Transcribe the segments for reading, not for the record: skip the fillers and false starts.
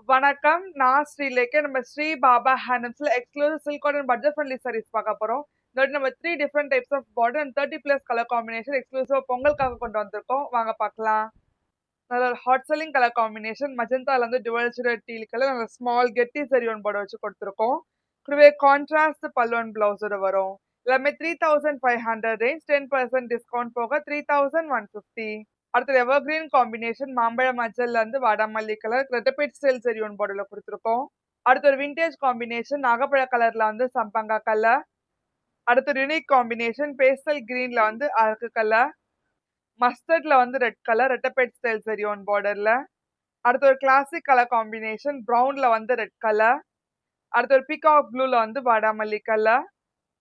வணக்கம். நான் ஸ்ரீலேகா. நம்ம ஸ்ரீ பாபா ஹேண்ட்லூம்ஸ்ல exclusive silk cotton budget friendly sarees பார்க்க போறோம். இதோட நம்ம 3 different types of border and 30 plus colour combination எக்ஸ்க்ளூசிவா பொங்கலுக்காக கொண்டு வந்திருக்கோம். வாங்க பார்க்கலாம். நல்ல ஹாட் செல்லிங் கலர் காம்பினேஷன் மஜந்தால வந்து டுவல் ஷேடட் டீல் கலர் நல்ல ஸ்மால் கெட்டி சரியோன் பார்டர் வச்சு கொடுத்துருக்கோம். கூடவே கான்ட்ராஸ்ட் பல்லுவன் பிளவுஸோட வரும். எல்லாமே 3500 ரேஞ்ச் 10% டிஸ்கவுண்ட் போக 3150. அடுத்தது எவர்கிரீன் காம்பினேஷன் மாம்பழ மஞ்சள்ல இருந்து வாடாமல்லி கலர் ரெட்டபேட் ஸ்டைல் சரியோன் பார்டர்ல கொடுத்துருக்கோம். அடுத்து ஒரு விண்டேஜ் காம்பினேஷன் நாகப்பழ கலர்ல வந்து சம்பங்கா கலர். அடுத்து ஒரு யூனிக் காம்பினேஷன் பேஸ்டல் கிரீன்ல வந்து அரக்கு கலர். மஸ்டர்ட்ல வந்து ரெட் கலர் ரெட்டபேட் ஸ்டைல் சரியோன் பார்டர்ல. அடுத்து ஒரு கிளாசிக் கலர் காம்பினேஷன் ப்ரௌன்ல வந்து ரெட் கலர். அடுத்து ஒரு பீகாக் ப்ளூல வந்து வாடாமல்லி கலர்.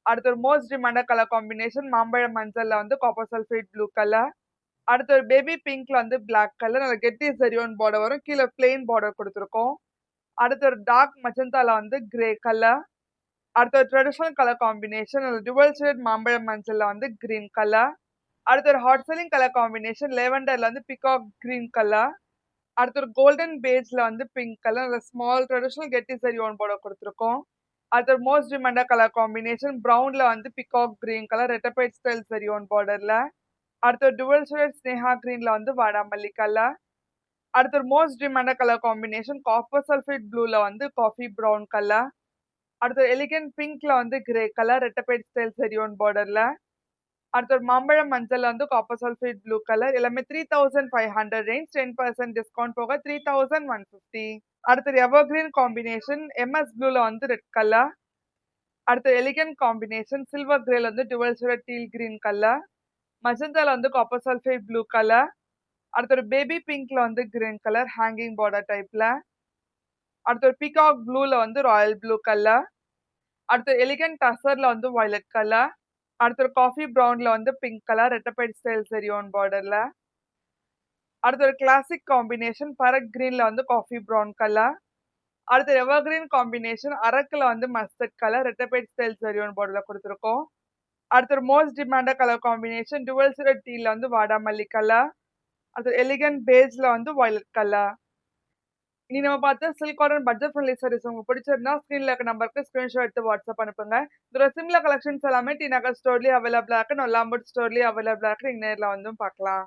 அடுத்து ஒரு மோஸ்ட் டிமாண்டட் கலர் காம்பினேஷன் மாம்பழ மஞ்சள்ல வந்து காப்பர் சல்ஃபேட் ப்ளூ கலர். அடுத்து ஒரு பேபி பிங்க்ல வந்து பிளாக் கலர் நல்ல கெட்டி சரியோன் பார்டர் வரும். கீழே பிளெயின் பார்டர் கொடுத்துருக்கோம். அடுத்து ஒரு டார்க் மஜந்தால வந்து கிரே கலர். அடுத்து ஒரு traditional colour combination dual shade மாம்பழ மஞ்சள்ல வந்து கிரீன் கலர். அடுத்து ஒரு ஹாட் செல்லிங் கலர் காம்பினேஷன் லேவெண்டர்ல வந்து பிகாக் கிரீன் கலர். அடுத்து ஒரு கோல்டன் பேஜ்ல வந்து பிங்க் கலர் நல்ல ஸ்மால் ட்ரெடிஷனல் கெட்டி சரியோன் பார்டர் கொடுத்துருக்கோம். அடுத்து ஒரு மோஸ்ட் டிமாண்டட் கலர் காம்பினேஷன் ப்ரௌன்ல வந்து பிகாக் கிரீன் கலர் ரெட்டபைட் ஸ்டைல் சரியோன் பார்டர்ல. அடுத்து ஒரு டுவல் ஷேட் ஸ்னேஹா கிரீன்ல வந்து வாடாமல்லி கலர். அடுத்து ஒரு most demanded colour combination copper sulphate ப்ளூல வந்து காஃபி ப்ரௌன் கலர். அடுத்து ஒரு எலிகன்ட் பிங்க்ல வந்து கிரே கலர் ரெட்டபைட் ஸ்டைல் சரியோன் பார்டர்ல. அடுத்து ஒரு மாம்பழம் மஞ்சள்ல வந்து காப்பர் சல்ஃபேட் ப்ளூ கலர் எல்லாமே 3500 ரேஞ்ச் 10% டிஸ்கவுண்ட் போக 3150. அடுத்து எவர்கிரீன் காம்பினேஷன் எம்எஸ் ப்ளூல வந்து ரெட் கலர். அடுத்து எலிகன்ட் காம்பினேஷன் சில்வர் கிரேல வந்து dual shade teal green colour. மஜந்தால வந்து காப்பர் சல்ஃபேட் ப்ளூ கலர். அடுத்து ஒரு பேபி பிங்க்ல வந்து கிரீன் கலர் ஹேங்கிங் பார்டர் டைப்ல. அடுத்து ஒரு பீகாக் ப்ளூல வந்து ராயல் ப்ளூ கலர். அடுத்து எலிகன்ட் டசர்ல வந்து வயலட் கலர். அடுத்து ஒரு காஃபி ப்ரௌன்ல வந்து பிங்க் கலர் ரெட்டபைட் ஸ்டைல் சரியோன் பார்டர்ல. அடுத்து ஒரு கிளாசிக் காம்பினேஷன் பரக் கிரீன்ல வந்து காஃபி ப்ரௌன் கலர். அடுத்து எவர்கிரீன் காம்பினேஷன் அரக்குல வந்து மஸ்டர்ட் கலர் ரெட்டபைட் ஸ்டைல் சரியோன் பார்டர்ல கொடுத்துருக்கோம். அடுத்து ஒரு most demanded colour combination dual shade டீல வந்து வாடாமல்லி கலர். அது எலிகன்ட் பேஸ்ல வந்து வயலட் கலர். இனி நம்ம பார்த்த silk cotton budget friendly sarees உங்களுக்கு பிடிச்சிருந்தா ஸ்கிரீன்ல இருக்க நம்பருக்கு ஸ்கிரீன்ஷாட் எடுத்து வாட்ஸ்அப் அனுப்புங்க. இதோட சிம்லர் கலெக்ஷன்ஸ் எல்லாமே டி நகர் ஸ்டோர்லயே அவைலபிளா இருக்கு. நொல்லாம்பூட் ஸ்டோர்லயே அவைலபிளா இருக்கு. நீங்க நேர்ல வந்தும் பார்க்கலாம்.